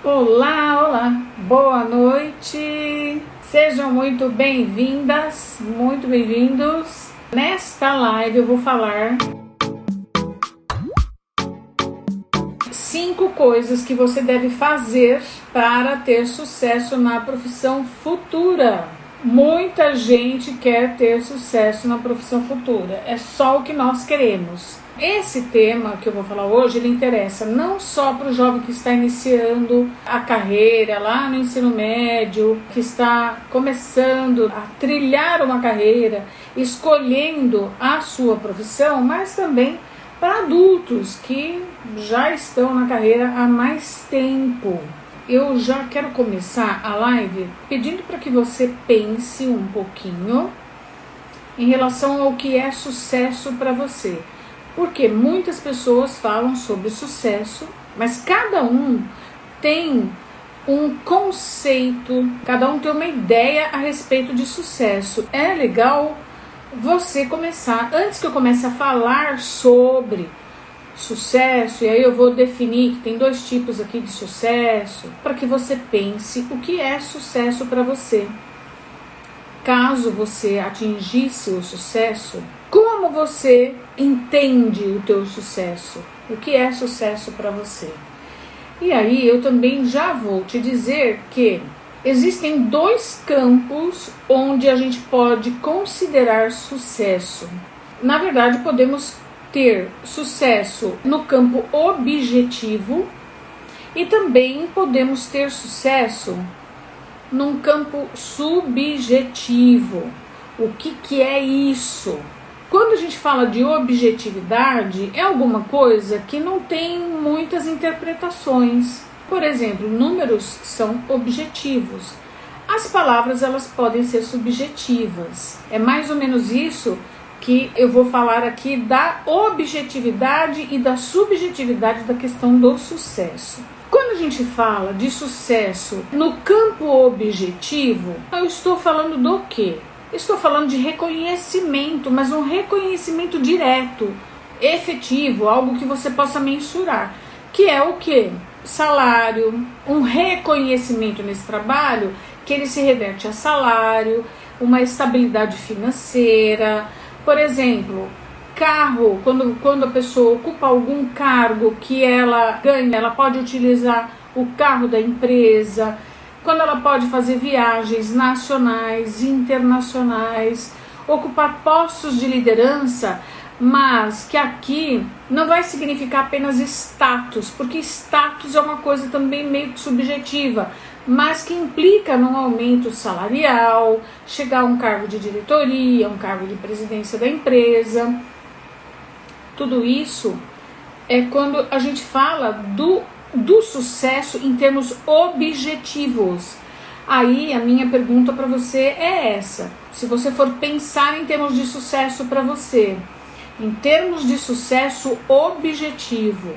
Olá, olá, boa noite, sejam muito bem-vindas, muito bem-vindos. Nesta live eu vou falar 5 coisas que você deve fazer para ter sucesso na profissão futura. Muita gente quer ter sucesso na profissão futura, é só o que nós queremos. Esse tema que eu vou falar hoje, ele interessa não só para o jovem que está iniciando a carreira lá no ensino médio, que está começando a trilhar uma carreira, escolhendo a sua profissão, mas também para adultos que já estão na carreira há mais tempo. Eu já quero começar a live pedindo para que você pense um pouquinho em relação ao que é sucesso para você. Porque muitas pessoas falam sobre sucesso, mas cada um tem um conceito, cada um tem uma ideia a respeito de sucesso. É legal você começar, antes que eu comece a falar sobre sucesso, e aí eu vou definir que tem 2 tipos aqui de sucesso, para que você pense o que é sucesso para você. Caso você atingisse o sucesso, como você entende o teu sucesso? O que é sucesso para você? E aí eu também já vou te dizer que existem 2 campos onde a gente pode considerar sucesso. Na verdade, podemos ter sucesso no campo objetivo e também podemos ter sucesso num campo subjetivo. O que é isso? Quando a gente fala de objetividade, é alguma coisa que não tem muitas interpretações. Por exemplo, números são objetivos. As palavras, elas podem ser subjetivas. É mais ou menos isso que eu vou falar aqui da objetividade e da subjetividade da questão do sucesso. Quando a gente fala de sucesso no campo objetivo, eu estou falando do quê? Estou falando de reconhecimento, mas um reconhecimento direto, efetivo, algo que você possa mensurar. Que é o quê? Salário, um reconhecimento nesse trabalho, que ele se reverte a salário, uma estabilidade financeira. Por exemplo, carro, quando a pessoa ocupa algum cargo que ela ganha, ela pode utilizar o carro da empresa, quando ela pode fazer viagens nacionais, internacionais, ocupar postos de liderança, mas que aqui não vai significar apenas status, porque status é uma coisa também meio que subjetiva, mas que implica num aumento salarial, chegar a um cargo de diretoria, um cargo de presidência da empresa. Tudo isso é quando a gente fala do sucesso em termos objetivos. Aí a minha pergunta para você é essa: se você for pensar em termos de sucesso para você, em termos de sucesso objetivo,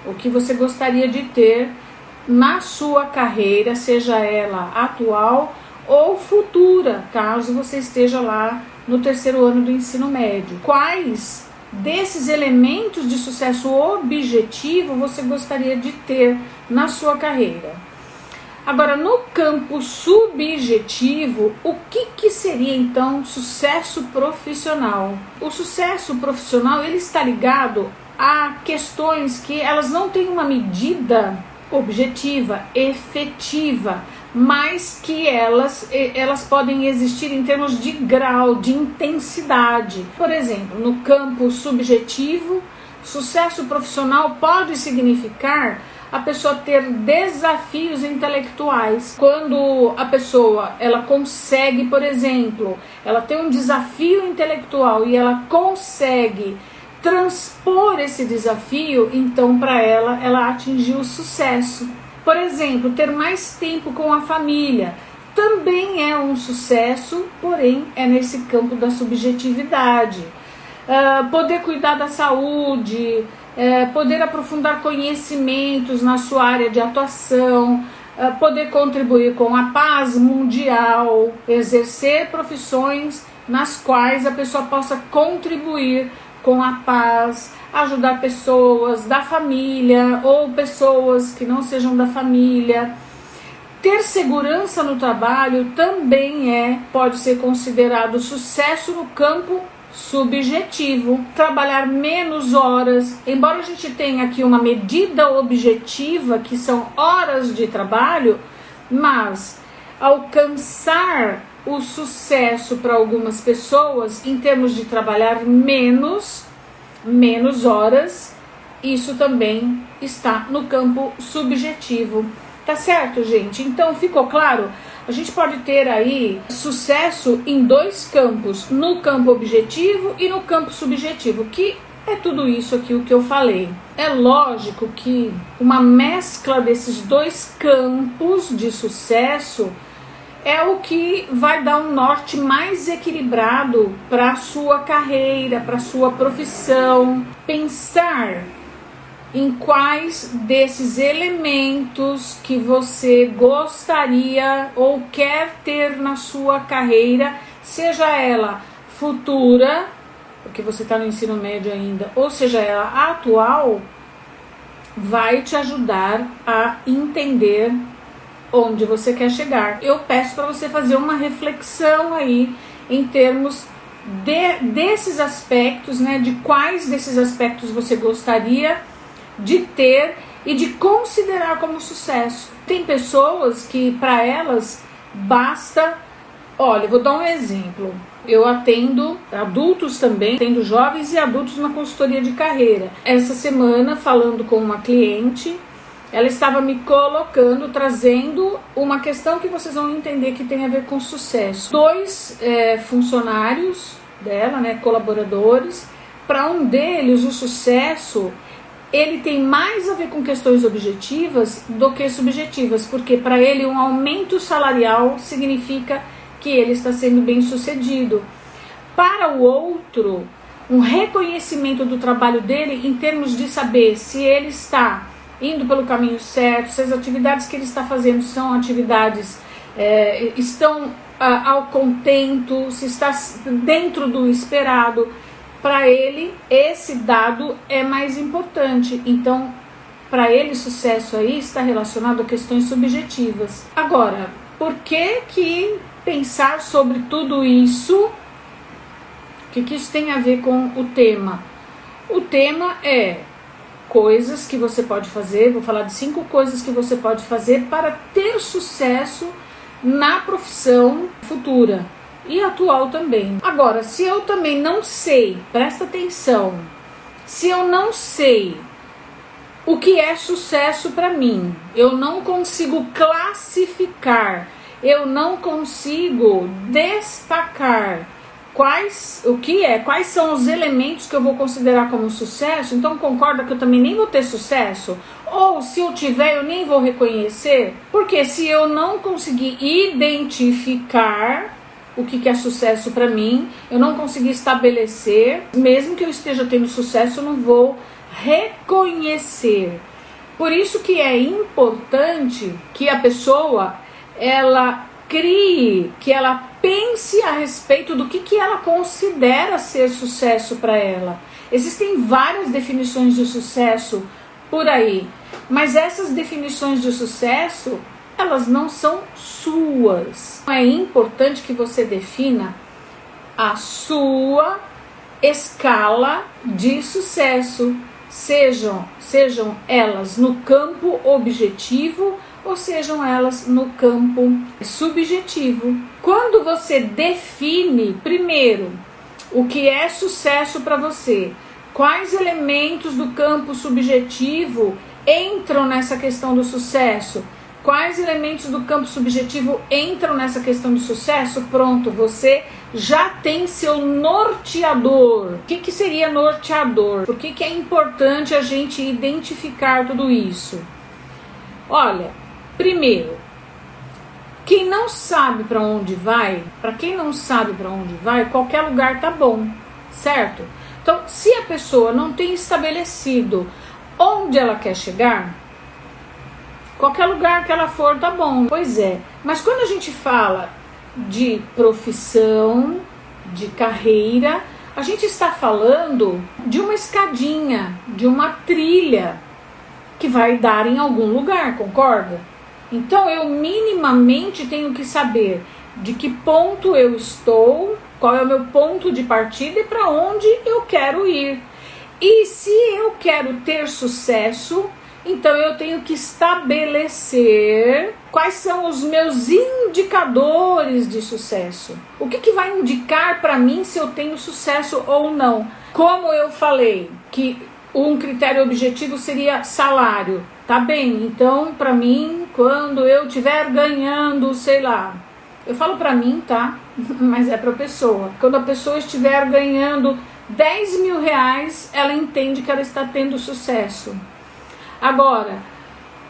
o que você gostaria de ter na sua carreira, seja ela atual ou futura, caso você esteja lá no 3º ano do ensino médio. Quais desses elementos de sucesso objetivo você gostaria de ter na sua carreira? Agora, no campo subjetivo, o que seria então sucesso profissional? O sucesso profissional, ele está ligado a questões que elas não têm uma medida objetiva, efetiva, mas que elas podem existir em termos de grau, de intensidade. Por exemplo, no campo subjetivo, sucesso profissional pode significar a pessoa ter desafios intelectuais. Quando a pessoa ela consegue, por exemplo, ela tem um desafio intelectual e ela consegue transpor esse desafio, então para ela atingiu o sucesso. Por exemplo, ter mais tempo com a família também é um sucesso, porém é nesse campo da subjetividade. Poder cuidar da saúde, poder aprofundar conhecimentos na sua área de atuação, poder contribuir com a paz mundial, exercer profissões nas quais a pessoa possa contribuir com a paz, ajudar pessoas da família ou pessoas que não sejam da família. Ter segurança no trabalho também pode ser considerado sucesso no campo subjetivo. Trabalhar menos horas, embora a gente tenha aqui uma medida objetiva, que são horas de trabalho, mas alcançar o sucesso para algumas pessoas em termos de trabalhar menos horas, isso também está no campo subjetivo. Tá certo, gente? Então, ficou claro? A gente pode ter aí sucesso em dois campos, no campo objetivo e no campo subjetivo, que é tudo isso aqui o que eu falei. É lógico que uma mescla desses dois campos de sucesso é o que vai dar um norte mais equilibrado para a sua carreira, para a sua profissão. Pensar em quais desses elementos que você gostaria ou quer ter na sua carreira, seja ela futura, porque você está no ensino médio ainda, ou seja ela atual, vai te ajudar a entender onde você quer chegar. Eu peço para você fazer uma reflexão aí em termos desses aspectos, né, de quais desses aspectos você gostaria de ter e de considerar como sucesso. Tem pessoas que para elas basta, olha, vou dar um exemplo. Eu atendo adultos também, atendo jovens e adultos na consultoria de carreira. Essa semana, falando com uma cliente, ela estava me colocando, trazendo uma questão que vocês vão entender que tem a ver com sucesso. Dois funcionários dela, né, colaboradores, para um deles o sucesso ele tem mais a ver com questões objetivas do que subjetivas, porque para ele um aumento salarial significa que ele está sendo bem sucedido. Para o outro, um reconhecimento do trabalho dele em termos de saber se ele está indo pelo caminho certo, se as atividades que ele está fazendo são atividades, estão ao contento, se está dentro do esperado. Para ele, esse dado é mais importante. Então, para ele, sucesso aí está relacionado a questões subjetivas. Agora, por que pensar sobre tudo isso? O que isso tem a ver com o tema? O tema é coisas que você pode fazer. Vou falar de 5 coisas que você pode fazer para ter sucesso na profissão futura e atual também. Agora, se eu também não sei, presta atenção, se eu não sei o que é sucesso para mim, eu não consigo classificar, eu não consigo destacar quais são os elementos que eu vou considerar como sucesso, então concorda que eu também nem vou ter sucesso? Ou se eu tiver, eu nem vou reconhecer? Porque se eu não conseguir identificar o que é sucesso para mim, eu não consegui estabelecer, mesmo que eu esteja tendo sucesso, eu não vou reconhecer. Por isso que é importante que a pessoa, ela crie, que ela pense a respeito do que ela considera ser sucesso para ela. Existem várias definições de sucesso por aí, mas essas definições de sucesso, elas não são suas. É importante que você defina a sua escala de sucesso, sejam elas no campo objetivo ou sejam elas no campo subjetivo. Quando você define primeiro o que é sucesso para você, quais elementos do campo subjetivo entram nessa questão do sucesso, quais elementos do campo subjetivo entram nessa questão do sucesso, pronto, você já tem seu norteador. O que seria norteador? Por que é importante a gente identificar tudo isso? Olha, primeiro, quem não sabe para onde vai, para quem não sabe para onde vai, qualquer lugar tá bom, certo? Então, se a pessoa não tem estabelecido onde ela quer chegar, qualquer lugar que ela for tá bom. Pois é, mas quando a gente fala de profissão, de carreira, A gente está falando de uma escadinha, de uma trilha que vai dar em algum lugar, concorda? Então eu minimamente tenho que saber de que ponto eu estou, qual é o meu ponto de partida e para onde eu quero ir. E se eu quero ter sucesso, então eu tenho que estabelecer quais são os meus indicadores de sucesso. O que vai indicar para mim se eu tenho sucesso ou não? Como eu falei, que um critério objetivo seria salário. Tá bem, então para mim, quando eu estiver ganhando, sei lá, eu falo para mim, tá? Mas é para a pessoa. Quando a pessoa estiver ganhando 10 mil reais, ela entende que ela está tendo sucesso. Agora,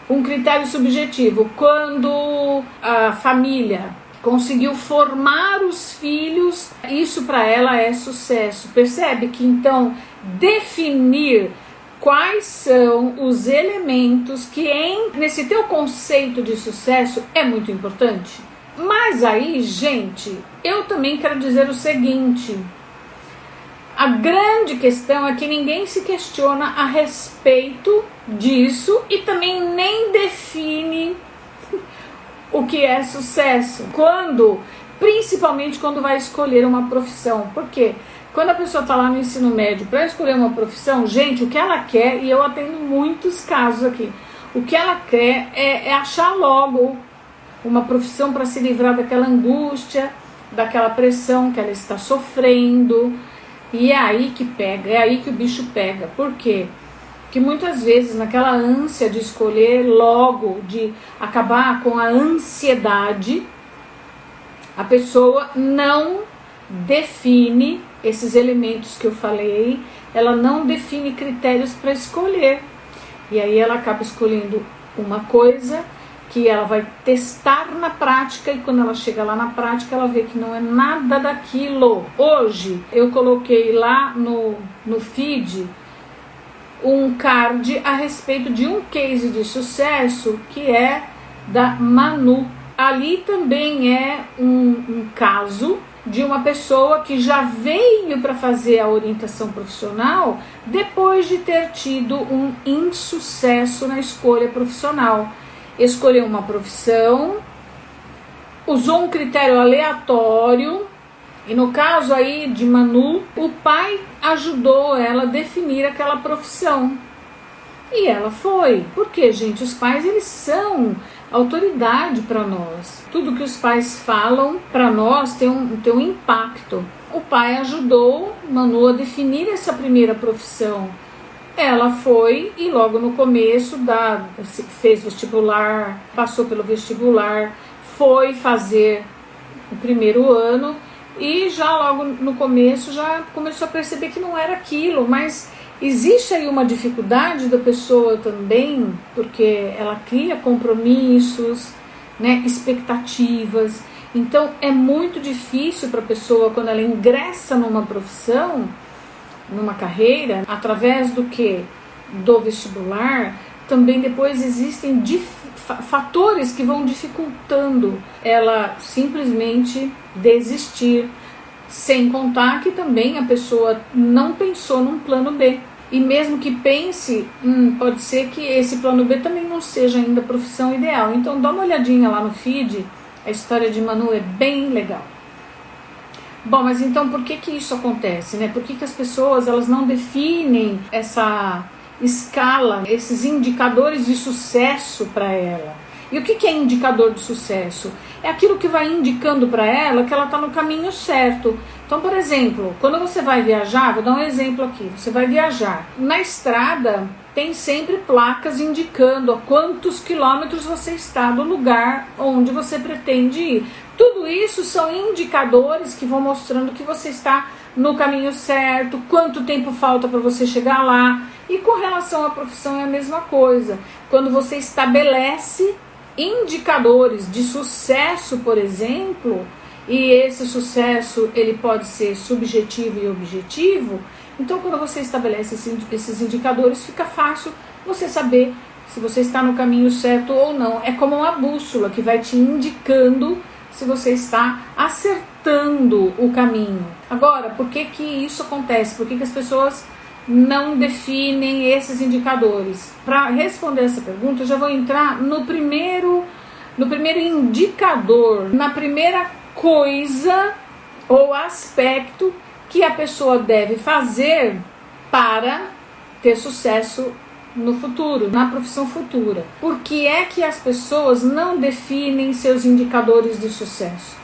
um critério subjetivo, quando a família conseguiu formar os filhos, isso para ela é sucesso. Percebe que então definir quais são os elementos que nesse teu conceito de sucesso é muito importante. Mas aí, gente, eu também quero dizer o seguinte: a grande questão é que ninguém se questiona a respeito disso e também nem define o que é sucesso. Principalmente quando vai escolher uma profissão. Por quê? Quando a pessoa está lá no ensino médio para escolher uma profissão, gente, o que ela quer, e eu atendo muitos casos aqui, o que ela quer é achar logo uma profissão para se livrar daquela angústia, daquela pressão que ela está sofrendo. E é aí que pega, é aí que o bicho pega. Por quê? Porque muitas vezes naquela ânsia de escolher logo, de acabar com a ansiedade, a pessoa não define esses elementos que eu falei, ela não define critérios para escolher. E aí ela acaba escolhendo uma coisa que ela vai testar na prática, e quando ela chega lá na prática ela vê que não é nada daquilo. Hoje eu coloquei lá no feed um card a respeito de um case de sucesso que é da Manu. Ali também é um caso de uma pessoa que já veio para fazer a orientação profissional depois de ter tido um insucesso na escolha profissional. Escolheu uma profissão, usou um critério aleatório, e no caso aí de Manu, o pai ajudou ela a definir aquela profissão. E ela foi. Porque, gente, os pais, eles são autoridade para nós. Tudo que os pais falam para nós tem um impacto. O pai ajudou Manu a definir essa primeira profissão. Ela foi e logo no começo fez vestibular, passou pelo vestibular, foi fazer o primeiro ano e já logo no começo já começou a perceber que não era aquilo. Mas existe aí uma dificuldade da pessoa também, porque ela cria compromissos, né, expectativas. Então é muito difícil para a pessoa, quando ela ingressa numa profissão, numa carreira, através do que? Do vestibular, também depois existem fatores que vão dificultando ela simplesmente desistir, sem contar que também a pessoa não pensou num plano B. E mesmo que pense, pode ser que esse plano B também não seja ainda a profissão ideal. Então dá uma olhadinha lá no feed, a história de Manu é bem legal. Bom, mas então por que isso acontece, né? Por que as pessoas elas não definem essa escala, esses indicadores de sucesso para ela? E o que é indicador de sucesso? É aquilo que vai indicando para ela que ela está no caminho certo. Então, por exemplo, quando você vai viajar, vou dar um exemplo aqui, você vai viajar. Na estrada tem sempre placas indicando a quantos quilômetros você está do lugar onde você pretende ir. Tudo isso são indicadores que vão mostrando que você está no caminho certo, quanto tempo falta para você chegar lá. E com relação à profissão é a mesma coisa. Quando você estabelece indicadores de sucesso, por exemplo, e esse sucesso ele pode ser subjetivo e objetivo, então quando você estabelece esses indicadores, fica fácil você saber se você está no caminho certo ou não. É como uma bússola que vai te indicando se você está acertando o caminho. Agora, por que que isso acontece? Por que que as pessoas não definem esses indicadores? Para responder essa pergunta, eu já vou entrar no primeiro indicador, na primeira coisa ou aspecto que a pessoa deve fazer para ter sucesso no futuro, na profissão futura. Por que é que as pessoas não definem seus indicadores de sucesso?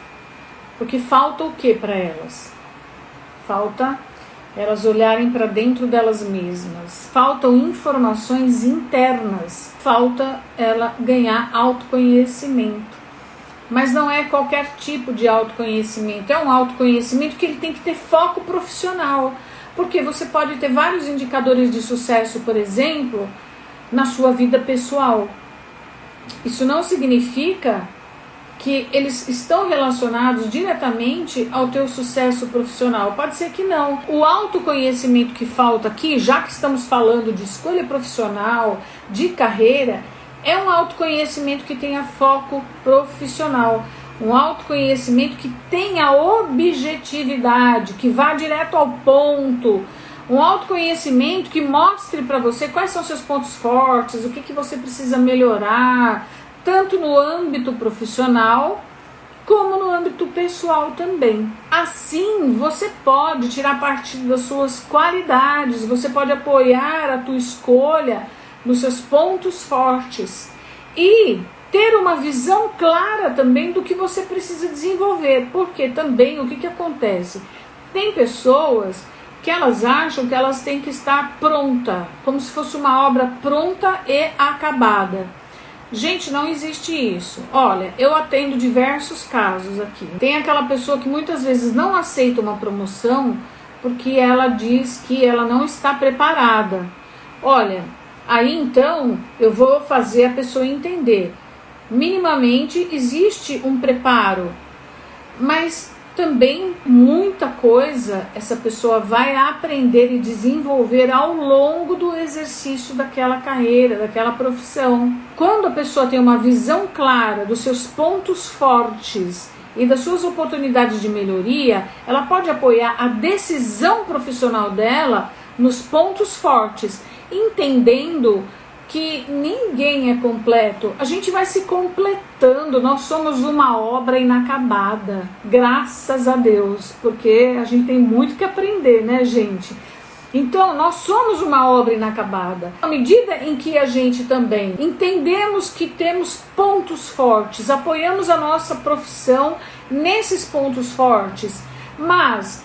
Porque falta o que para elas? Falta elas olharem para dentro delas mesmas. Faltam informações internas. Falta ela ganhar autoconhecimento. Mas não é qualquer tipo de autoconhecimento. É um autoconhecimento que ele tem que ter foco profissional. Porque você pode ter vários indicadores de sucesso, por exemplo, na sua vida pessoal. Isso não significa que eles estão relacionados diretamente ao teu sucesso profissional. Pode ser que não. O autoconhecimento que falta aqui, já que estamos falando de escolha profissional, de carreira, é um autoconhecimento que tenha foco profissional. Um autoconhecimento que tenha objetividade, que vá direto ao ponto. Um autoconhecimento que mostre para você quais são seus pontos fortes, o que você precisa melhorar, tanto no âmbito profissional como no âmbito pessoal também. Assim, você pode tirar partido das suas qualidades, você pode apoiar a tua escolha nos seus pontos fortes e ter uma visão clara também do que você precisa desenvolver, porque também o que acontece? Tem pessoas que elas acham que elas têm que estar pronta, como se fosse uma obra pronta e acabada. Gente, não existe isso. Olha, eu atendo diversos casos aqui. Tem aquela pessoa que muitas vezes não aceita uma promoção porque ela diz que ela não está preparada. Olha, aí então eu vou fazer a pessoa entender. Minimamente existe um preparo, mas também muita coisa essa pessoa vai aprender e desenvolver ao longo do exercício daquela carreira, daquela profissão. Quando a pessoa tem uma visão clara dos seus pontos fortes e das suas oportunidades de melhoria, ela pode apoiar a decisão profissional dela nos pontos fortes, entendendo que ninguém é completo. A gente vai se completando, nós somos uma obra inacabada, graças a Deus, porque a gente tem muito que aprender, né, gente? Então, nós somos uma obra inacabada. À medida em que a gente também entendemos que temos pontos fortes, apoiamos a nossa profissão nesses pontos fortes, mas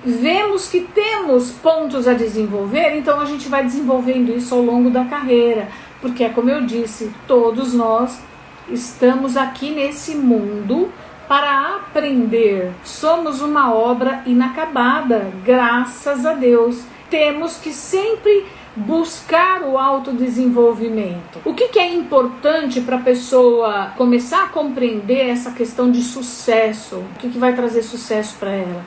vemos que temos pontos a desenvolver, então a gente vai desenvolvendo isso ao longo da carreira, porque é como eu disse, todos nós estamos aqui nesse mundo para aprender. Somos uma obra inacabada, graças a Deus. Temos que sempre buscar o autodesenvolvimento. O que é importante para a pessoa começar a compreender essa questão de sucesso? O que vai trazer sucesso para ela?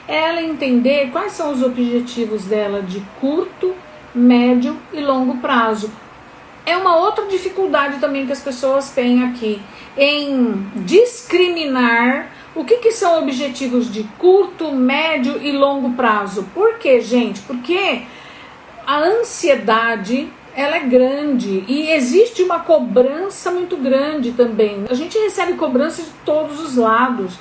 É ela entender quais são os objetivos dela de curto, médio e longo prazo. É uma outra dificuldade também que as pessoas têm aqui, em discriminar o que são objetivos de curto, médio e longo prazo. Por quê, gente? Porque a ansiedade, ela é grande e existe uma cobrança muito grande também. A gente recebe cobrança de todos os lados.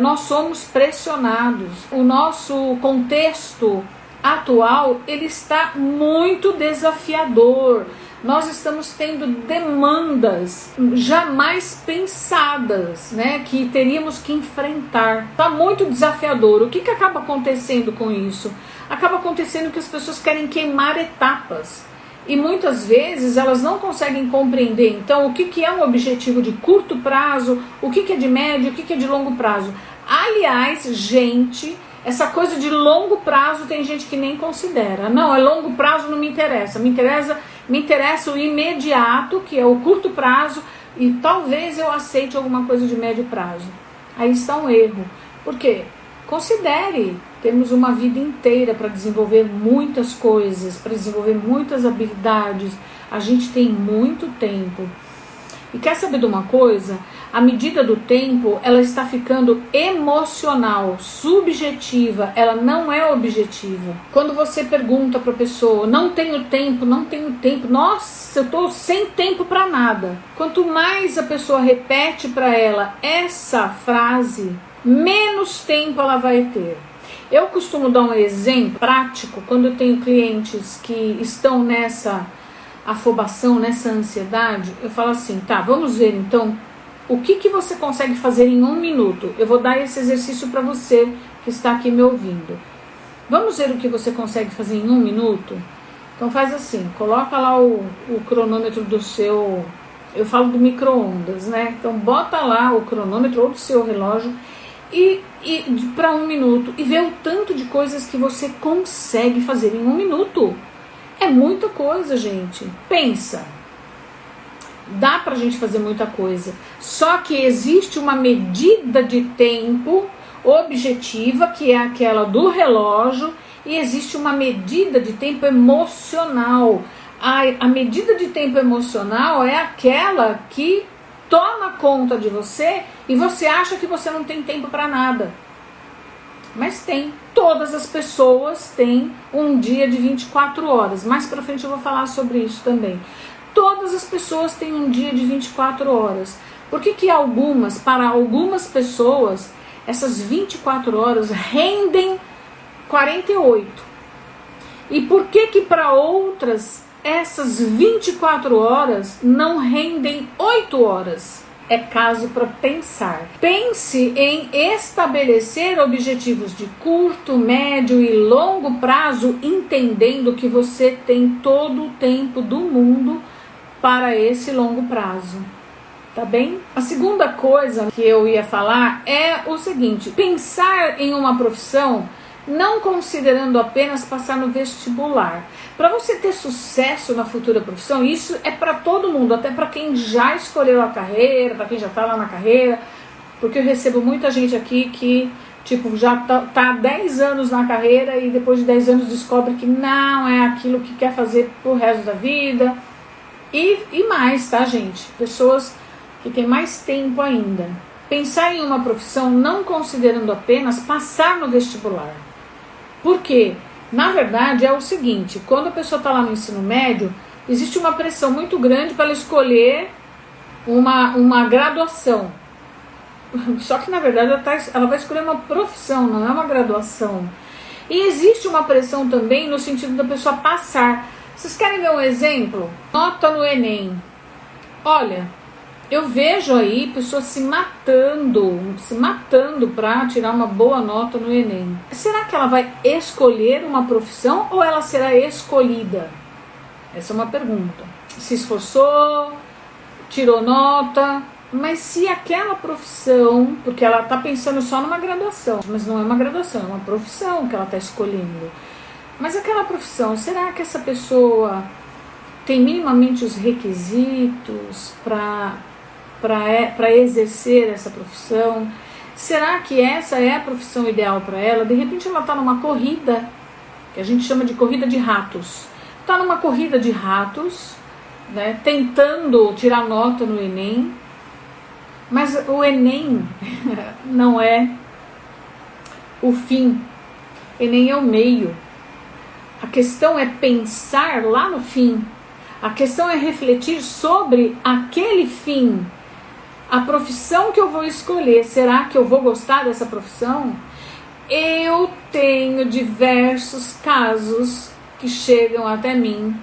Nós somos pressionados. O nosso contexto atual, ele está muito desafiador. Nós estamos tendo demandas jamais pensadas, né, que teríamos que enfrentar. Está muito desafiador. O que acaba acontecendo com isso? Acaba acontecendo que as pessoas querem queimar etapas. E muitas vezes elas não conseguem compreender, então, o que é um objetivo de curto prazo, o que é de médio, o que é de longo prazo. Aliás, gente, essa coisa de longo prazo tem gente que nem considera. Não, é longo prazo, não me interessa. Me interessa o imediato, que é o curto prazo, e talvez eu aceite alguma coisa de médio prazo. Aí está um erro. Por quê? Considere, temos uma vida inteira para desenvolver muitas coisas, para desenvolver muitas habilidades. A gente tem muito tempo. E quer saber de uma coisa? A medida do tempo, ela está ficando emocional, subjetiva, ela não é objetiva. Quando você pergunta para a pessoa, não tenho tempo, nossa, eu estou sem tempo para nada. Quanto mais a pessoa repete para ela essa frase, menos tempo ela vai ter. Eu costumo dar um exemplo prático quando eu tenho clientes que estão nessa afobação, nessa ansiedade. Eu falo assim, tá, vamos ver então o que você consegue fazer em 1 minuto. Eu vou dar esse exercício para você que está aqui me ouvindo. Vamos ver o que você consegue fazer em 1 minuto? Então faz assim, coloca lá o cronômetro do seu, eu falo do micro-ondas, né? Então bota lá o cronômetro ou do seu relógio e para 1 minuto e vê o tanto de coisas que você consegue fazer em 1 minuto. É muita coisa, gente. Pensa. Dá pra gente fazer muita coisa. Só que existe uma medida de tempo objetiva, que é aquela do relógio, e existe uma medida de tempo emocional. A medida de tempo emocional é aquela que toma conta de você e você acha que você não tem tempo para nada. Mas tem. Todas as pessoas têm um dia de 24 horas. Mais pra frente eu vou falar sobre isso também. Todas as pessoas têm um dia de 24 horas. Por que para algumas pessoas, essas 24 horas rendem 48? E por que para outras, essas 24 horas não rendem 8 horas? É caso para pensar. Pense em estabelecer objetivos de curto, médio e longo prazo, entendendo que você tem todo o tempo do mundo para esse longo prazo. Tá bem? A segunda coisa que eu ia falar é o seguinte: pensar em uma profissão não considerando apenas passar no vestibular. Para você ter sucesso na futura profissão, isso é para todo mundo, até para quem já escolheu a carreira, para quem já está lá na carreira, porque eu recebo muita gente aqui que já tá há 10 anos na carreira e depois de 10 anos descobre que não é aquilo que quer fazer pro resto da vida. E mais, tá, gente? Pessoas que têm mais tempo ainda. Pensar em uma profissão não considerando apenas passar no vestibular. Por quê? Na verdade é o seguinte, quando a pessoa está lá no ensino médio, existe uma pressão muito grande para ela escolher uma graduação. Só que na verdade ela vai escolher uma profissão, não é uma graduação. E existe uma pressão também no sentido da pessoa passar. Vocês querem ver um exemplo? Nota no Enem. Olha, eu vejo aí pessoas se matando para tirar uma boa nota no Enem. Será que ela vai escolher uma profissão ou ela será escolhida? Essa é uma pergunta. Se esforçou, tirou nota, mas se aquela profissão, porque ela está pensando só numa graduação, mas não é uma graduação, é uma profissão que ela está escolhendo. Mas aquela profissão, será que essa pessoa tem minimamente os requisitos para exercer essa profissão? Será que essa é a profissão ideal para ela? De repente ela está numa corrida, que a gente chama de corrida de ratos. Está numa corrida de ratos, né, tentando tirar nota no Enem, mas o Enem não é o fim, Enem é o meio. A questão é pensar lá no fim. A questão é refletir sobre aquele fim. A profissão que eu vou escolher, será que eu vou gostar dessa profissão? Eu tenho diversos casos que chegam até mim.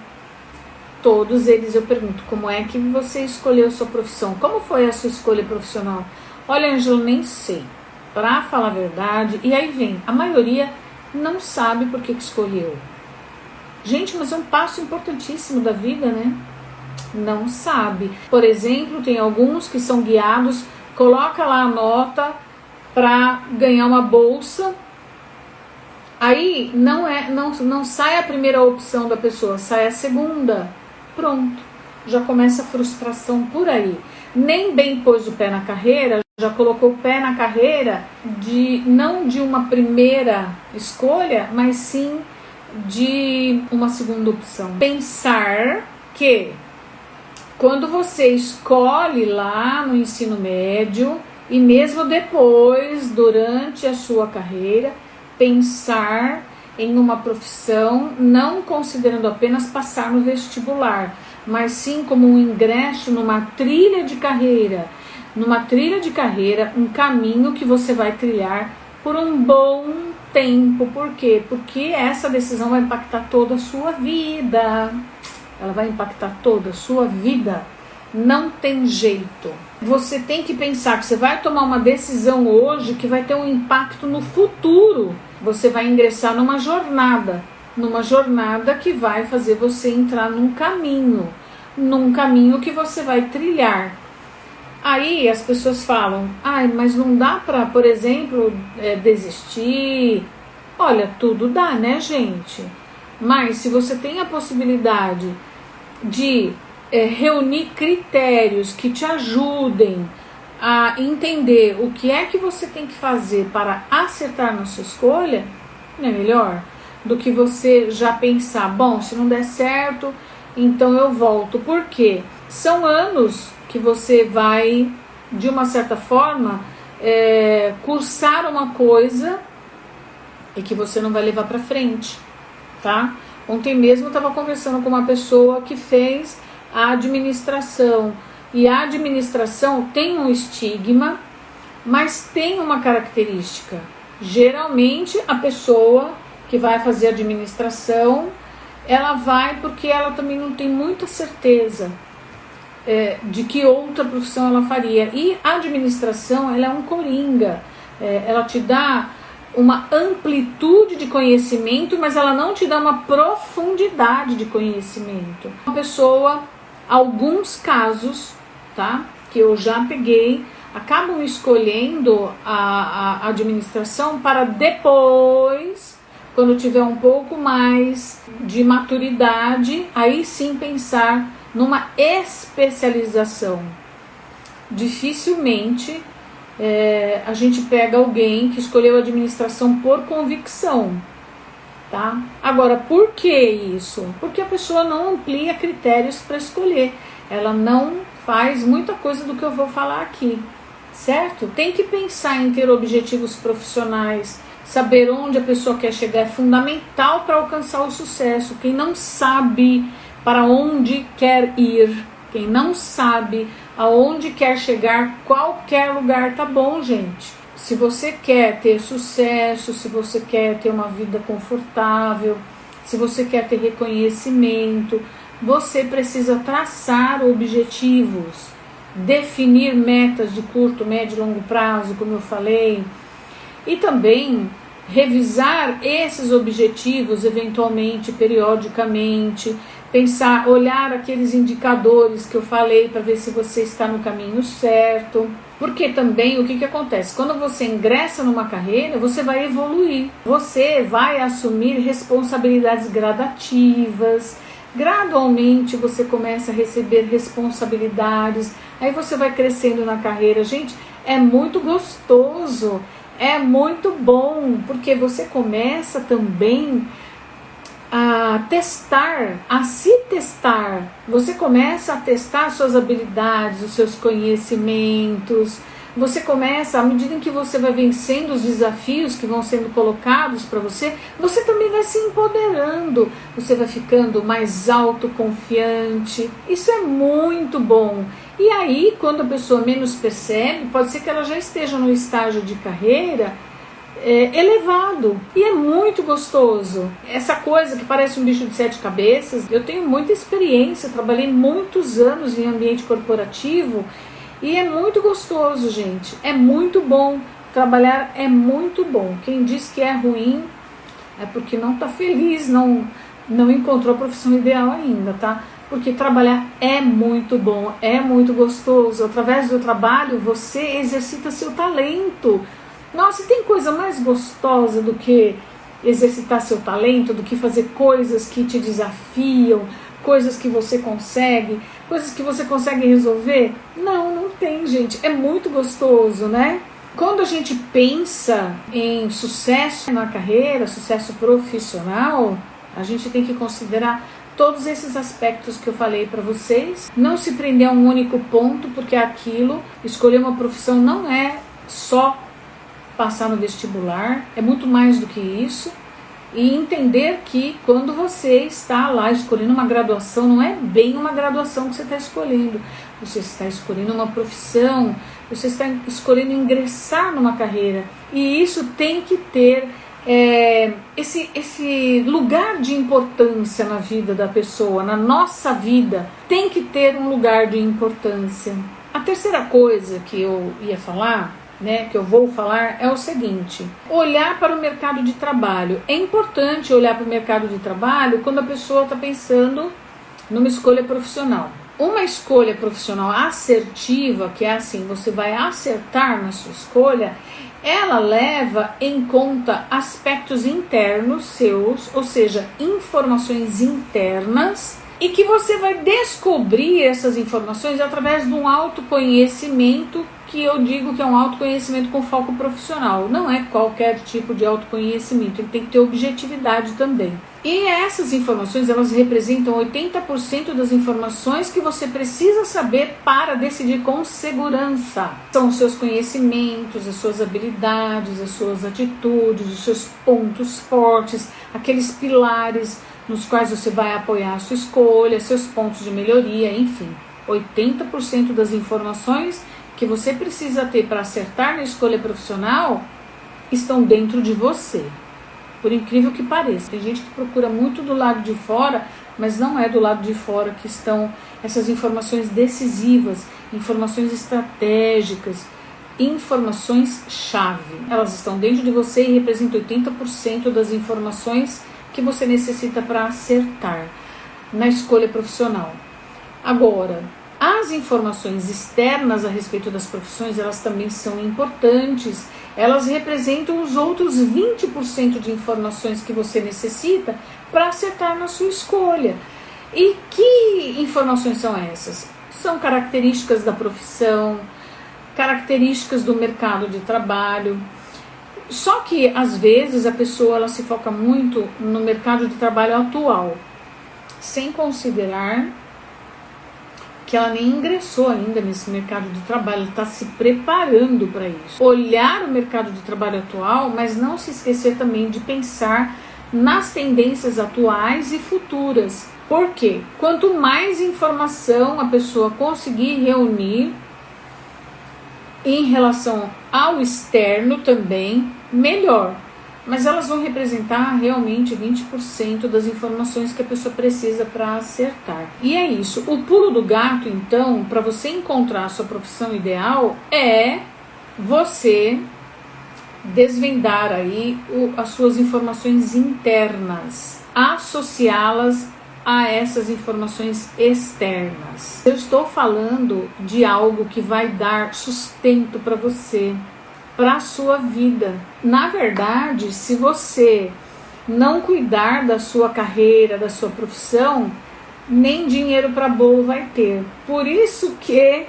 Todos eles eu pergunto, como é que você escolheu sua profissão? Como foi a sua escolha profissional? Olha, Ângela, nem sei. Pra falar a verdade. E aí vem, a maioria não sabe por que escolheu. Gente, mas é um passo importantíssimo da vida, né? Não sabe. Por exemplo, tem alguns que são guiados, coloca lá a nota para ganhar uma bolsa. Aí não sai a primeira opção da pessoa, sai a segunda. Pronto, já começa a frustração por aí. Nem bem pôs o pé na carreira, já colocou o pé na carreira não de uma primeira escolha, mas sim de uma segunda opção. Pensar que quando você escolhe lá no ensino médio e mesmo depois, durante a sua carreira, pensar em uma profissão, não considerando apenas passar no vestibular, mas sim como um ingresso numa trilha de carreira, um caminho que você vai trilhar por um bom tempo. Por quê? Porque essa decisão vai impactar toda a sua vida. Ela vai impactar toda a sua vida. Não tem jeito. Você tem que pensar que você vai tomar uma decisão hoje que vai ter um impacto no futuro. Você vai ingressar numa jornada que vai fazer você entrar num caminho que você vai trilhar. Aí as pessoas falam, mas não dá para, por exemplo, desistir. Olha, tudo dá, né, gente? Mas se você tem a possibilidade de reunir critérios que te ajudem a entender o que é que você tem que fazer para acertar na sua escolha, não é melhor do que você já pensar, bom, se não der certo, então eu volto. Por quê? São anos que você vai, de uma certa forma, cursar uma coisa e que você não vai levar para frente, tá? Ontem mesmo eu estava conversando com uma pessoa que fez a administração, e a administração tem um estigma, mas tem uma característica. Geralmente a pessoa que vai fazer administração, ela vai porque ela também não tem muita certeza de que outra profissão ela faria. E a administração, ela é um coringa, ela te dá uma amplitude de conhecimento, mas ela não te dá uma profundidade de conhecimento. Uma pessoa, alguns casos, tá, que eu já peguei, acabam escolhendo a administração para depois, quando tiver um pouco mais de maturidade, aí sim pensar numa especialização. Dificilmente a gente pega alguém que escolheu a administração por convicção, tá? Agora, por que isso? Porque a pessoa não amplia critérios para escolher, ela não faz muita coisa do que eu vou falar aqui, certo? Tem que pensar em ter objetivos profissionais, saber onde a pessoa quer chegar é fundamental para alcançar o sucesso. Quem não sabe para onde quer ir, quem não sabe aonde quer chegar, qualquer lugar tá bom, gente. Se você quer ter sucesso, se você quer ter uma vida confortável, se você quer ter reconhecimento, você precisa traçar objetivos, definir metas de curto, médio e longo prazo, como eu falei, e também revisar esses objetivos eventualmente, periodicamente, pensar, olhar aqueles indicadores que eu falei para ver se você está no caminho certo. Porque também o que acontece? Quando você ingressa numa carreira, você vai evoluir, você vai assumir responsabilidades gradativas, gradualmente você começa a receber responsabilidades, aí você vai crescendo na carreira. Gente, é muito gostoso, é muito bom, porque você começa também a testar, a se testar. Você começa a testar suas habilidades, os seus conhecimentos. Você começa, à medida em que você vai vencendo os desafios que vão sendo colocados para você, você também vai se empoderando, você vai ficando mais autoconfiante. Isso é muito bom. E aí, quando a pessoa menos percebe, pode ser que ela já esteja no estágio de carreira elevado, e é muito gostoso. Essa coisa que parece um bicho de 7 cabeças, eu tenho muita experiência, trabalhei muitos anos em ambiente corporativo e é muito gostoso, gente, é muito bom, trabalhar é muito bom. Quem diz que é ruim é porque não está feliz, não encontrou a profissão ideal ainda, tá? Porque trabalhar é muito bom, é muito gostoso. Através do trabalho você exercita seu talento. Nossa, tem coisa mais gostosa do que exercitar seu talento, do que fazer coisas que te desafiam, coisas que você consegue resolver? Não tem, gente. É muito gostoso, né? Quando a gente pensa em sucesso na carreira, sucesso profissional, a gente tem que considerar todos esses aspectos que eu falei para vocês. Não se prender a um único ponto, porque aquilo, escolher uma profissão não é só passar no vestibular, é muito mais do que isso. E entender que quando você está lá escolhendo uma graduação, não é bem uma graduação que você está escolhendo. Você está escolhendo uma profissão, você está escolhendo ingressar numa carreira. E isso tem que ter esse lugar de importância na vida da pessoa, na nossa vida. Tem que ter um lugar de importância. A terceira coisa que eu ia falar, que eu vou falar, é o seguinte: olhar para o mercado de trabalho. É importante olhar para o mercado de trabalho quando a pessoa está pensando numa escolha profissional. Uma escolha profissional assertiva, que é assim, você vai acertar na sua escolha, ela leva em conta aspectos internos seus, ou seja, informações internas, e que você vai descobrir essas informações através de um autoconhecimento, que eu digo que é um autoconhecimento com foco profissional. Não é qualquer tipo de autoconhecimento, ele tem que ter objetividade também. E essas informações, elas representam 80% das informações que você precisa saber para decidir com segurança. São os seus conhecimentos, as suas habilidades, as suas atitudes, os seus pontos fortes, aqueles pilares nos quais você vai apoiar a sua escolha, seus pontos de melhoria, enfim. 80% das informações que você precisa ter para acertar na escolha profissional estão dentro de você. Por incrível que pareça. Tem gente que procura muito do lado de fora, mas não é do lado de fora que estão essas informações decisivas, informações estratégicas, informações-chave. Elas estão dentro de você e representam 80% das informações que você necessita para acertar na escolha profissional. Agora, as informações externas a respeito das profissões, elas também são importantes. Elas representam os outros 20% de informações que você necessita para acertar na sua escolha. E que informações são essas? São características da profissão, características do mercado de trabalho. Só que, às vezes, a pessoa ela se foca muito no mercado de trabalho atual, sem considerar que ela nem ingressou ainda nesse mercado de trabalho, ela está se preparando para isso. Olhar o mercado de trabalho atual, mas não se esquecer também de pensar nas tendências atuais e futuras. Por quê? Quanto mais informação a pessoa conseguir reunir em relação ao externo também, melhor. Mas elas vão representar realmente 20% das informações que a pessoa precisa para acertar. E é isso. O pulo do gato, então, para você encontrar a sua profissão ideal, é você desvendar aí as suas informações internas, associá-las a essas informações externas. Eu estou falando de algo que vai dar sustento para você, para a sua vida. Na verdade, se você não cuidar da sua carreira, da sua profissão, nem dinheiro para bolo vai ter. Por isso que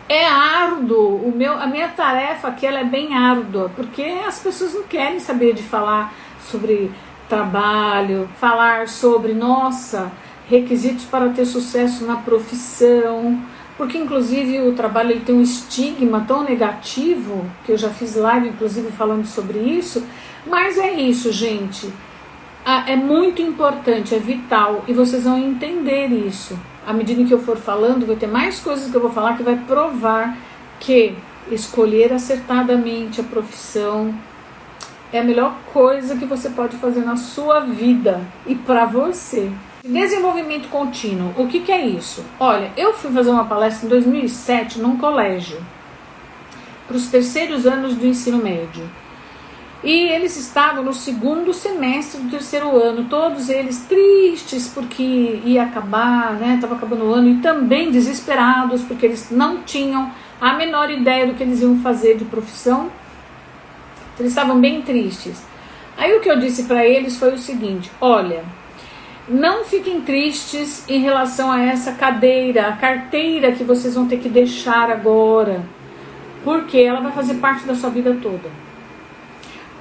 é árduo, a minha tarefa aqui ela é bem árdua, porque as pessoas não querem saber de falar sobre trabalho, falar sobre, requisitos para ter sucesso na profissão, porque inclusive o trabalho ele tem um estigma tão negativo, que eu já fiz live inclusive falando sobre isso, mas é isso, gente, é muito importante, é vital, e vocês vão entender isso. À medida que eu for falando, vai ter mais coisas que eu vou falar que vai provar que escolher acertadamente a profissão é a melhor coisa que você pode fazer na sua vida e para você. Desenvolvimento contínuo, o que é isso? Olha, eu fui fazer uma palestra em 2007 num colégio para os terceiros anos do ensino médio. E eles estavam no segundo semestre do terceiro ano, todos eles tristes porque ia acabar, estava acabando o ano, e também desesperados porque eles não tinham a menor ideia do que eles iam fazer de profissão. Eles estavam bem tristes. Aí o que eu disse para eles foi o seguinte: olha, não fiquem tristes em relação a essa cadeira, a carteira que vocês vão ter que deixar agora, porque ela vai fazer parte da sua vida toda.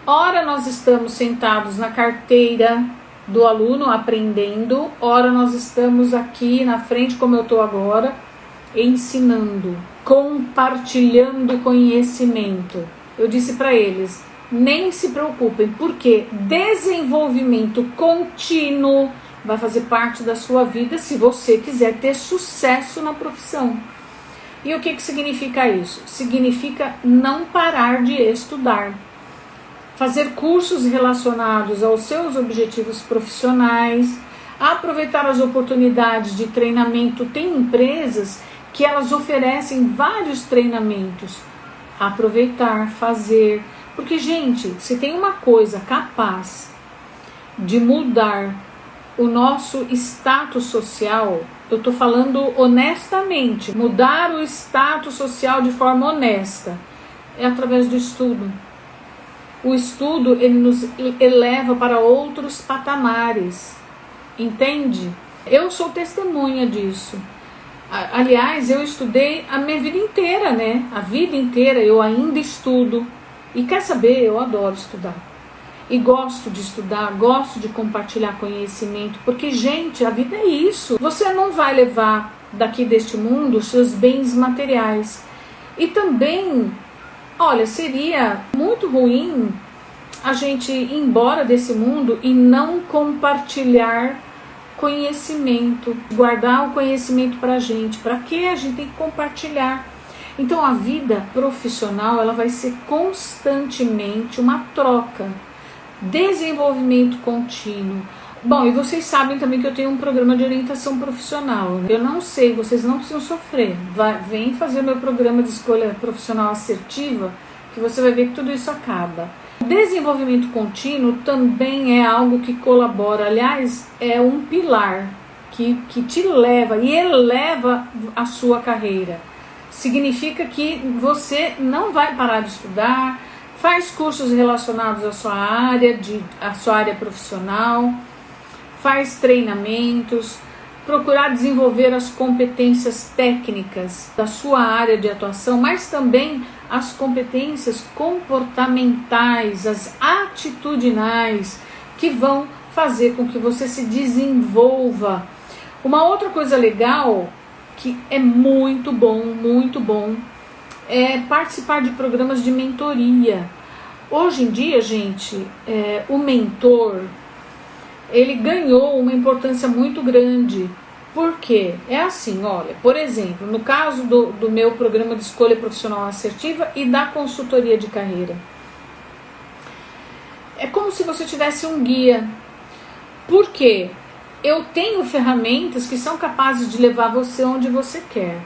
Ora nós estamos sentados na carteira do aluno aprendendo, ora nós estamos aqui na frente, como eu estou agora, ensinando, compartilhando conhecimento. Eu disse para eles, nem se preocupem, porque desenvolvimento contínuo vai fazer parte da sua vida se você quiser ter sucesso na profissão. E o que significa isso? Significa não parar de estudar. Fazer cursos relacionados aos seus objetivos profissionais, aproveitar as oportunidades de treinamento. Tem empresas que elas oferecem vários treinamentos. Aproveitar, fazer. Porque, gente, se tem uma coisa capaz de mudar o nosso status social, eu estou falando honestamente, mudar o status social de forma honesta, é através do estudo. O estudo, ele nos eleva para outros patamares, entende? Eu sou testemunha disso. Aliás, eu estudei a minha vida inteira, né? A vida inteira eu ainda estudo. E quer saber, eu adoro estudar. E gosto de estudar, gosto de compartilhar conhecimento, porque, gente, a vida é isso. Você não vai levar daqui deste mundo os seus bens materiais. E também, olha, seria muito ruim a gente ir embora desse mundo e não compartilhar conhecimento, guardar o conhecimento pra gente. Para que a gente tem que compartilhar? Então a vida profissional, ela vai ser constantemente uma troca. Desenvolvimento contínuo. Bom, e vocês sabem também que eu tenho um programa de orientação profissional, né? Eu não sei, vocês não precisam sofrer. Vem fazer meu programa de escolha profissional assertiva, que você vai ver que tudo isso acaba. O desenvolvimento contínuo também é algo que colabora, aliás, é um pilar que te leva e eleva a sua carreira. Significa que você não vai parar de estudar, faz cursos relacionados à sua área profissional, faz treinamentos, procurar desenvolver as competências técnicas da sua área de atuação, mas também as competências comportamentais, as atitudinais, que vão fazer com que você se desenvolva. Uma outra coisa legal, que é muito bom, é participar de programas de mentoria. Hoje em dia, gente, o mentor, ele ganhou uma importância muito grande. Por quê? É assim, olha, por exemplo, no caso do meu programa de escolha profissional assertiva e da consultoria de carreira, é como se você tivesse um guia. Por quê? Eu tenho ferramentas que são capazes de levar você onde você quer.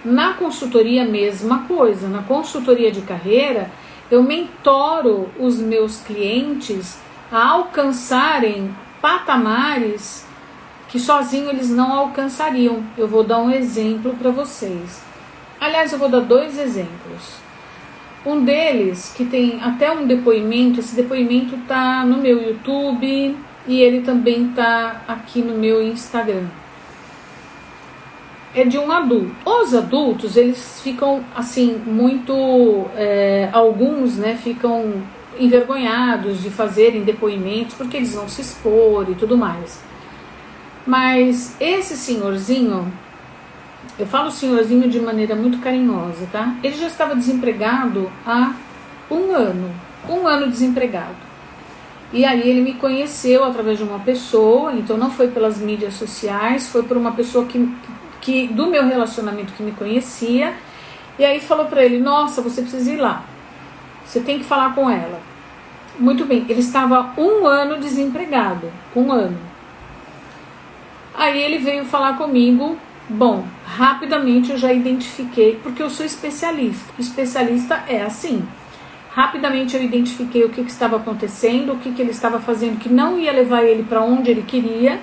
Na consultoria, mesma coisa. Na consultoria de carreira, eu mentoro os meus clientes a alcançarem patamares que sozinho eles não alcançariam. Eu vou dar um exemplo para vocês. Aliás, eu vou dar 2 exemplos. Um deles, que tem até um depoimento, esse depoimento está no meu YouTube e ele também está aqui no meu Instagram. É de um adulto. Os adultos, eles ficam assim, muito, alguns, né, ficam envergonhados de fazerem depoimentos, porque eles vão se expor e tudo mais. Mas esse senhorzinho, eu falo senhorzinho de maneira muito carinhosa, tá? Ele já estava desempregado há 1 ano desempregado. E aí ele me conheceu através de uma pessoa, então não foi pelas mídias sociais, foi por uma pessoa que do meu relacionamento que me conhecia, e aí falou para ele, nossa, você precisa ir lá, você tem que falar com ela. Muito bem, ele estava 1 ano desempregado, 1 ano. Aí ele veio falar comigo. Bom, rapidamente eu já identifiquei, porque eu sou especialista. Especialista é assim. Rapidamente eu identifiquei o que estava acontecendo, o que ele estava fazendo que não ia levar ele para onde ele queria,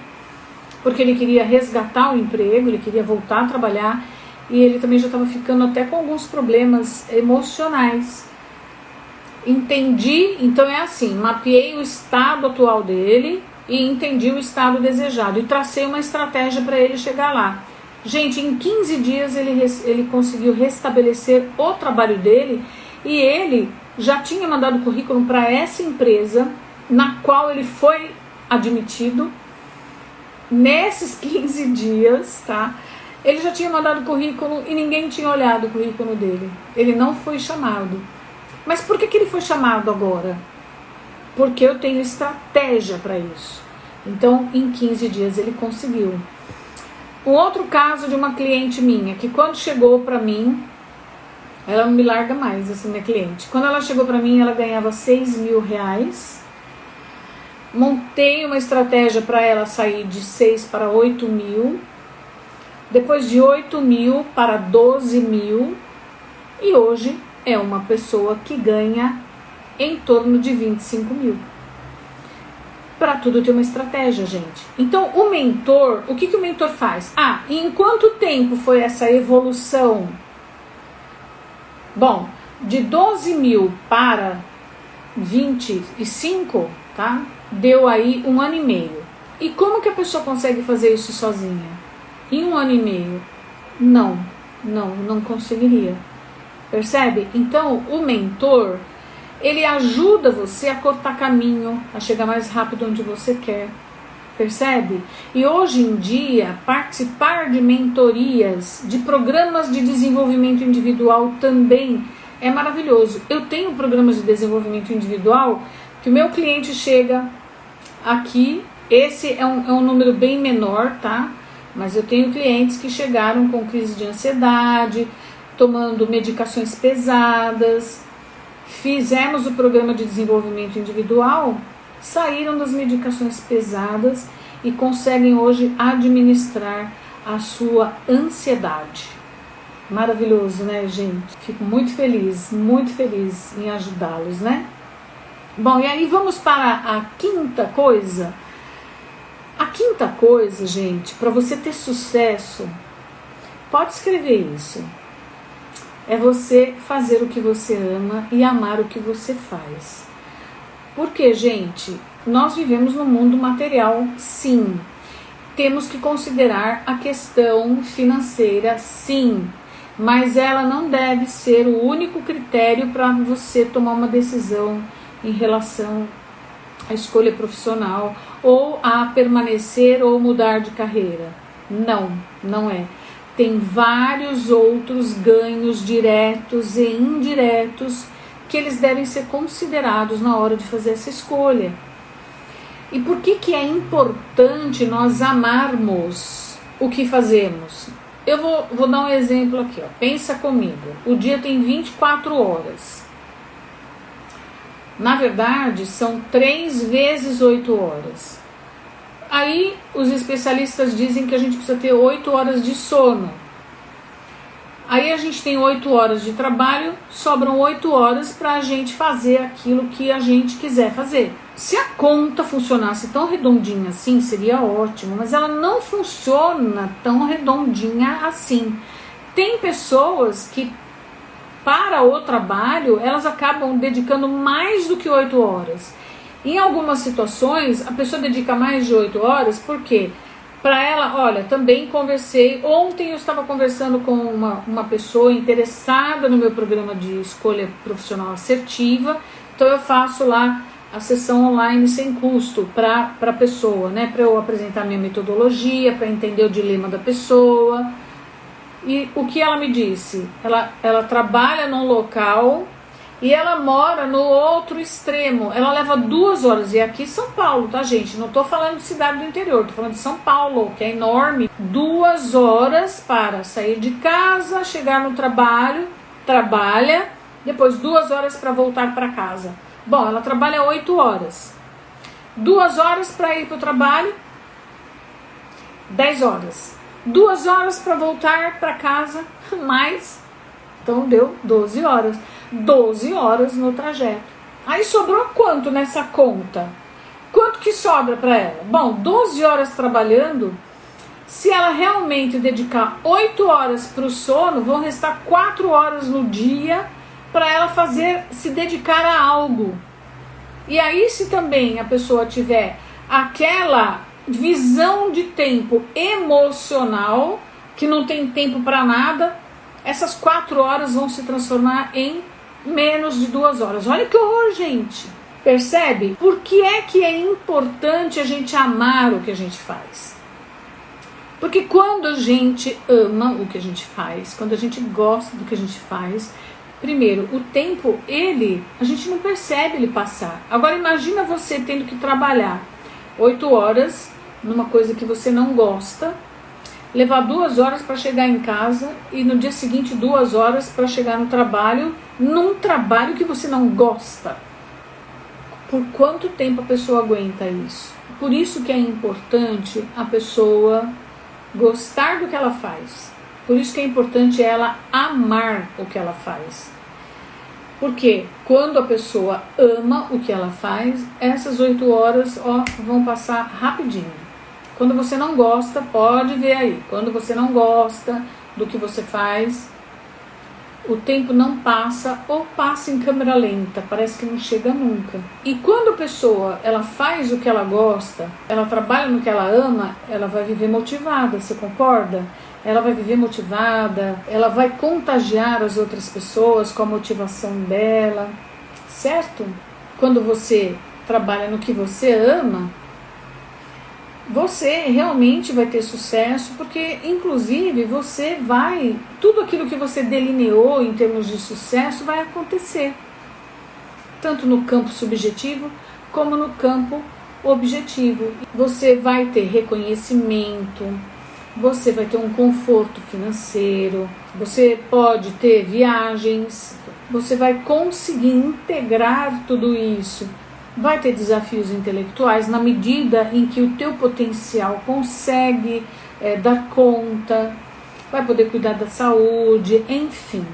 porque ele queria resgatar o emprego, ele queria voltar a trabalhar, e ele também já estava ficando até com alguns problemas emocionais. Entendi, então é assim, mapeei o estado atual dele e entendi o estado desejado e tracei uma estratégia para ele chegar lá. Gente, em 15 dias ele conseguiu restabelecer o trabalho dele e ele já tinha mandado currículo para essa empresa na qual ele foi admitido. Nesses 15 dias, tá? Ele já tinha mandado currículo e ninguém tinha olhado o currículo dele. Ele não foi chamado. Mas por que ele foi chamado agora? Porque eu tenho estratégia para isso. Então, em 15 dias ele conseguiu. Um outro caso de uma cliente minha, que quando chegou para mim, ela não me larga mais, essa minha cliente. Quando ela chegou para mim, ela ganhava R$6.000. Montei uma estratégia para ela sair de 6 para 8 mil. Depois de 8 mil para 12 mil. E hoje é uma pessoa que ganha em torno de 25 mil. Para tudo tem uma estratégia, gente. Então, o mentor, o que o mentor faz? E em quanto tempo foi essa evolução? Bom, de 12 mil para 25, tá? Deu aí 1 ano e meio. E como que a pessoa consegue fazer isso sozinha? Em 1 ano e meio? Não conseguiria. Percebe? Então, o mentor, ele ajuda você a cortar caminho, a chegar mais rápido onde você quer. Percebe? E hoje em dia, participar de mentorias, de programas de desenvolvimento individual também é maravilhoso. Eu tenho programas de desenvolvimento individual que o meu cliente chega aqui, esse é um número bem menor, tá? Mas eu tenho clientes que chegaram com crise de ansiedade, tomando medicações pesadas. Fizemos o programa de desenvolvimento individual, saíram das medicações pesadas e conseguem hoje administrar a sua ansiedade. Maravilhoso, né, gente? Fico muito feliz em ajudá-los, né? Bom, e aí vamos para a quinta coisa. A quinta coisa, gente, para você ter sucesso, pode escrever isso. É você fazer o que você ama e amar o que você faz. Porque, gente, nós vivemos num mundo material, sim. Temos que considerar a questão financeira, sim. Mas ela não deve ser o único critério para você tomar uma decisão em relação à escolha profissional ou a permanecer ou mudar de carreira. Não é. Tem vários outros ganhos diretos e indiretos que eles devem ser considerados na hora de fazer essa escolha. E por que é importante nós amarmos o que fazemos? Eu vou dar um exemplo aqui, ó. Pensa comigo. O dia tem 24 horas. Na verdade, são 3 vezes 8 horas. Aí, os especialistas dizem que a gente precisa ter 8 horas de sono. Aí a gente tem 8 horas de trabalho, sobram 8 horas para a gente fazer aquilo que a gente quiser fazer. Se a conta funcionasse tão redondinha assim, seria ótimo, mas ela não funciona tão redondinha assim. Tem pessoas que, para o trabalho, elas acabam dedicando mais do que 8 horas. Em algumas situações, a pessoa dedica mais de 8 horas, por quê? Para ela, olha, também conversei, ontem eu estava conversando com uma pessoa interessada no meu programa de escolha profissional assertiva, então eu faço lá a sessão online sem custo para a pessoa, né? Para eu apresentar minha metodologia, para entender o dilema da pessoa. E o que ela me disse? Ela trabalha num local e ela mora no outro extremo. Ela leva 2 horas. E aqui em São Paulo, tá, gente? Não tô falando de cidade do interior, tô falando de São Paulo, que é enorme. 2 horas para sair de casa, chegar no trabalho, trabalha, depois 2 horas para voltar para casa. Bom, ela trabalha 8 horas. 2 horas para ir para o trabalho, 10 horas. 2 horas para voltar para casa, mais, então deu 12 horas. 12 horas no trajeto. Aí sobrou quanto nessa conta? Quanto que sobra para ela? Bom, 12 horas trabalhando, se ela realmente dedicar 8 horas para o sono, vão restar 4 horas no dia para ela se dedicar a algo. E aí, se também a pessoa tiver aquela visão de tempo emocional, que não tem tempo para nada, essas 4 horas vão se transformar em menos de 2 horas. Olha que horror, gente! Percebe? Por que é importante a gente amar o que a gente faz? Porque quando a gente ama o que a gente faz, quando a gente gosta do que a gente faz, primeiro, o tempo, a gente não percebe ele passar. Agora imagina você tendo que trabalhar 8 horas numa coisa que você não gosta, levar 2 horas para chegar em casa e no dia seguinte 2 horas para chegar no trabalho, num trabalho que você não gosta. Por quanto tempo a pessoa aguenta isso? Por isso que é importante a pessoa gostar do que ela faz. Por isso que é importante ela amar o que ela faz. Porque quando a pessoa ama o que ela faz, essas 8 horas vão passar rapidinho. Quando você não gosta, pode ver aí. Quando você não gosta do que você faz, o tempo não passa ou passa em câmera lenta, parece que não chega nunca. E quando a pessoa ela faz o que ela gosta, ela trabalha no que ela ama, ela vai viver motivada, você concorda? Ela vai viver motivada, ela vai contagiar as outras pessoas com a motivação dela, certo? Quando você trabalha no que você ama, você realmente vai ter sucesso, porque inclusive tudo aquilo que você delineou em termos de sucesso vai acontecer, tanto no campo subjetivo como no campo objetivo. Você vai ter reconhecimento, você vai ter um conforto financeiro, você pode ter viagens, você vai conseguir integrar tudo isso. Vai ter desafios intelectuais na medida em que o teu potencial consegue dar conta, vai poder cuidar da saúde, enfim.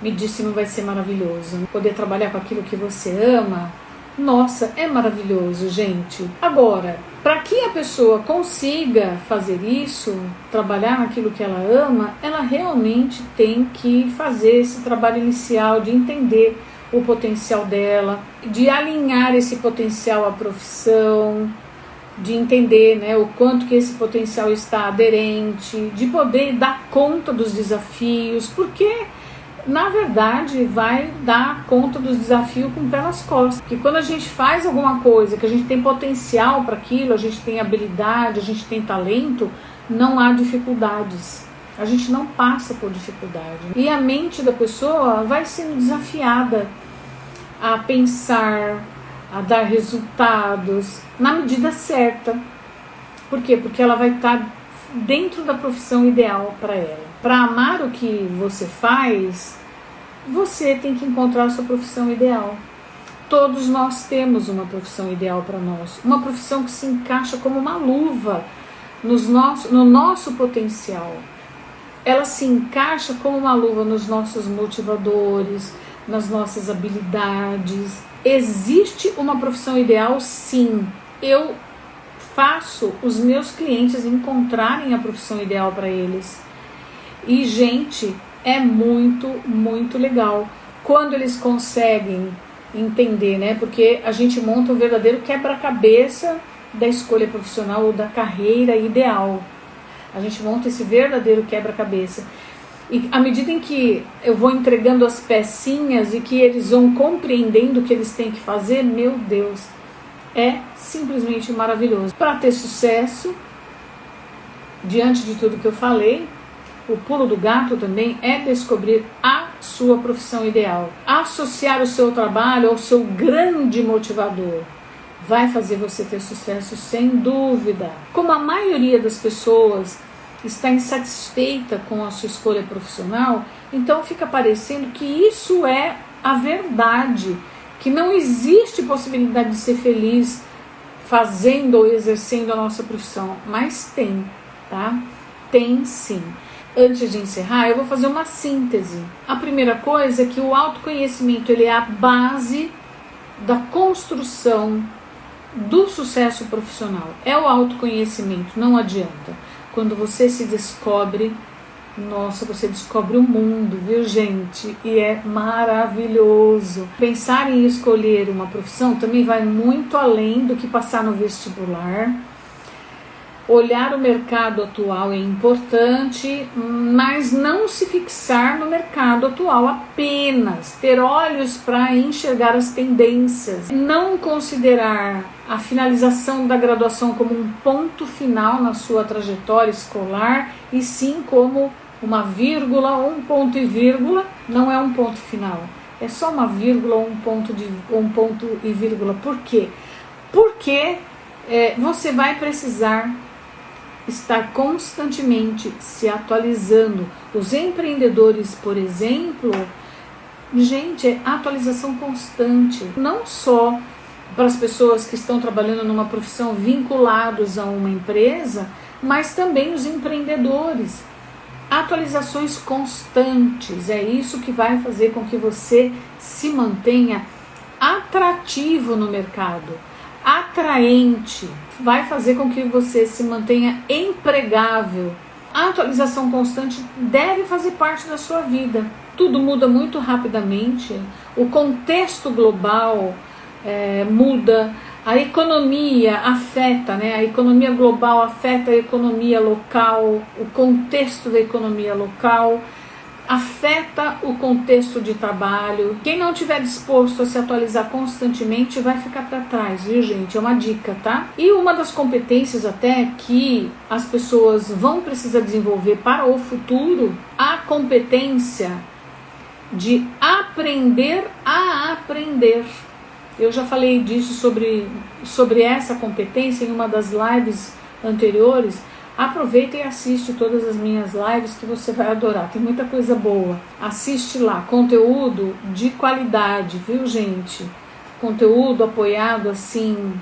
Me diz se não vai ser maravilhoso. Poder trabalhar com aquilo que você ama, nossa, é maravilhoso, gente. Agora, para que a pessoa consiga fazer isso, trabalhar naquilo que ela ama, ela realmente tem que fazer esse trabalho inicial de entender o potencial dela, de alinhar esse potencial à profissão, de entender, né, o quanto que esse potencial está aderente, de poder dar conta dos desafios, porque na verdade vai dar conta dos desafios com o pé nas costas. Porque quando a gente faz alguma coisa, que a gente tem potencial para aquilo, a gente tem habilidade, a gente tem talento, não há dificuldades. A gente não passa por dificuldade. E a mente da pessoa vai sendo desafiada a pensar, a dar resultados na medida certa. Por quê? Porque ela vai estar dentro da profissão ideal para ela. Para amar o que você faz, você tem que encontrar a sua profissão ideal. Todos nós temos uma profissão ideal para nós. Uma profissão que se encaixa como uma luva no nosso potencial. Ela se encaixa como uma luva nos nossos motivadores, nas nossas habilidades. Existe uma profissão ideal, sim. Eu faço os meus clientes encontrarem a profissão ideal para eles. E, gente, é muito, muito legal quando eles conseguem entender, né? Porque a gente monta um verdadeiro quebra-cabeça da escolha profissional ou da carreira ideal. A gente monta esse verdadeiro quebra-cabeça. E à medida em que eu vou entregando as pecinhas e que eles vão compreendendo o que eles têm que fazer, meu Deus, é simplesmente maravilhoso. Para ter sucesso, diante de tudo que eu falei, o pulo do gato também é descobrir a sua profissão ideal. Associar o seu trabalho ao seu grande motivador vai fazer você ter sucesso sem dúvida. Como a maioria das pessoas está insatisfeita com a sua escolha profissional, então fica parecendo que isso é a verdade, que não existe possibilidade de ser feliz fazendo ou exercendo a nossa profissão, mas tem, tá? Tem sim. Antes de encerrar, eu vou fazer uma síntese. A primeira coisa é que o autoconhecimento ele é a base da construção do sucesso profissional. É o autoconhecimento, não adianta. Quando você se descobre, nossa, você descobre o mundo, viu, gente? E é maravilhoso. Pensar em escolher uma profissão também vai muito além do que passar no vestibular Olhar o mercado atual é importante, mas não se fixar no mercado atual apenas. Ter olhos para enxergar as tendências. Não considerar a finalização da graduação como um ponto final na sua trajetória escolar, e sim como uma vírgula, um ponto e vírgula. Não é um ponto final, é só uma vírgula, um ponto e vírgula. Por quê? Porque você vai precisar estar constantemente se atualizando. Os empreendedores, por exemplo, gente, é atualização constante. Não só para as pessoas que estão trabalhando numa profissão vinculados a uma empresa, mas também os empreendedores. Atualizações constantes, é isso que vai fazer com que você se mantenha atrativo no mercado, atraente, vai fazer com que você se mantenha empregável. A atualização constante deve fazer parte da sua vida. Tudo muda muito rapidamente, o contexto global muda, a economia afeta, a economia global afeta a economia local, o contexto da economia local afeta o contexto de trabalho. Quem não estiver disposto a se atualizar constantemente vai ficar para trás, viu, gente? É uma dica, tá? E uma das competências até que as pessoas vão precisar desenvolver para o futuro, a competência de aprender a aprender. Eu já falei disso sobre essa competência em uma das lives anteriores. Aproveita e assiste todas as minhas lives que você vai adorar, tem muita coisa boa. Assiste lá, conteúdo de qualidade, viu, gente? Conteúdo apoiado assim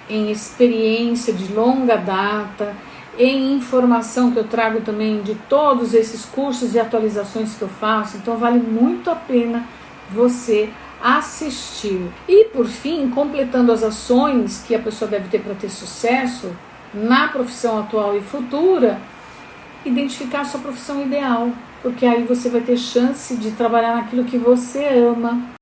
em experiência de longa data, em informação que eu trago também de todos esses cursos e atualizações que eu faço. Então vale muito a pena você assistir. E por fim, completando as ações que a pessoa deve ter para ter sucesso na profissão atual e futura, identificar a sua profissão ideal, porque aí você vai ter chance de trabalhar naquilo que você ama.